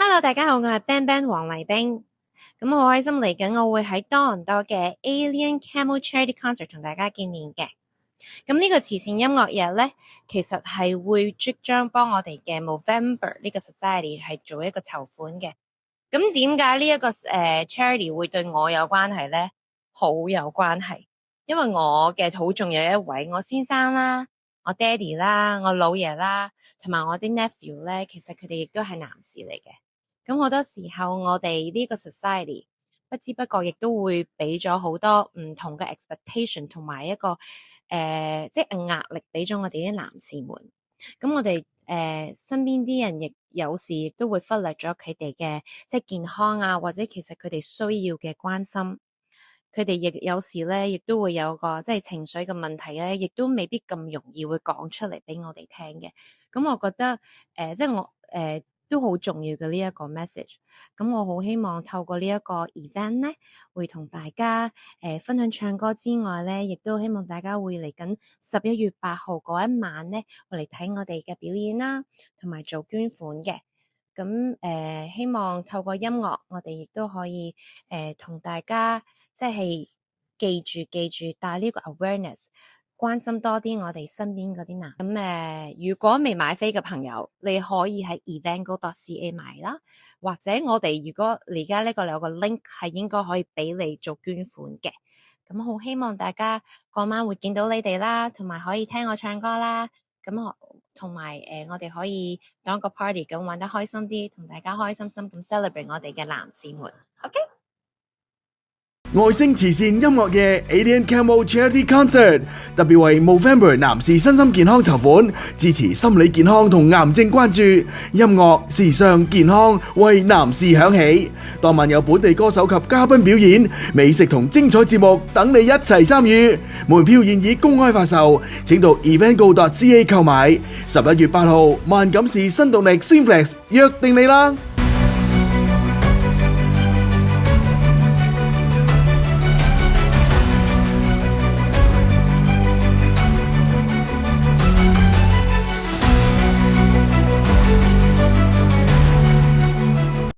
Hello，大家好，我係 Ben 黃麗冰。咁好開心嚟緊，我會喺多倫多嘅 Alien Camel Charity Concert 同大家見面嘅。咁呢個慈善音樂日呢，其實係會即將幫我哋嘅 Movember 呢個 Society 係做一個籌款嘅。咁點解呢一個charity 會對我有關係呢？好有關係，因為我嘅好重要一位，我先生啦，我爹哋啦，我老爺啦，同埋我啲 nephew 咧，其實佢哋亦都係男士嚟嘅。咁好多時候我哋呢個 society 不知不覺亦都會俾咗好多唔同嘅 expectation 同埋一個即係壓力俾咗我哋啲男士們。咁我哋身邊啲人亦有時亦都會忽略咗佢哋嘅即係健康啊，或者其實佢哋需要嘅關心。佢哋亦有時咧，亦都會有個即係情緒嘅問題咧，亦都未必咁容易會講出嚟俾我哋聽嘅。咁我覺得即係我都好重要嘅呢一個 message。咁我好希望透過呢一個 event 咧，會同大家分享唱歌之外咧，亦都希望大家會嚟緊11月8號嗰一晚咧，會嚟睇我哋嘅表演啦，同埋做捐款嘅。咁希望透過音樂，我哋亦都可以同大家即係記住帶呢個 awareness， 關心多啲我哋身邊嗰啲男。咁如果未買飛嘅朋友，你可以喺 eventgo.ca 買啦，或者我哋如果而家呢個有個 link 係應該可以俾你做捐款嘅。咁好希望大家嗰晚會見到你哋啦，同埋可以聽我唱歌啦。咁同埋我哋可以當一個 party 咁玩得開心啲，同大家開心心咁 celebrate 我哋嘅男士們。OK。外星慈善音樂夜 Alien Camel Charity Concert 特別為 Movember 男士身心健康籌款，支持心理健康同癌症關注，音樂、時尚、健康為男士響起。當晚有本地歌手及嘉賓表演，美食同精彩節目等你一齊參與。門票現已公開發售，請到 eventgo.ca 購買。11月8號萬錦市新動力 Cineplex 約定你啦！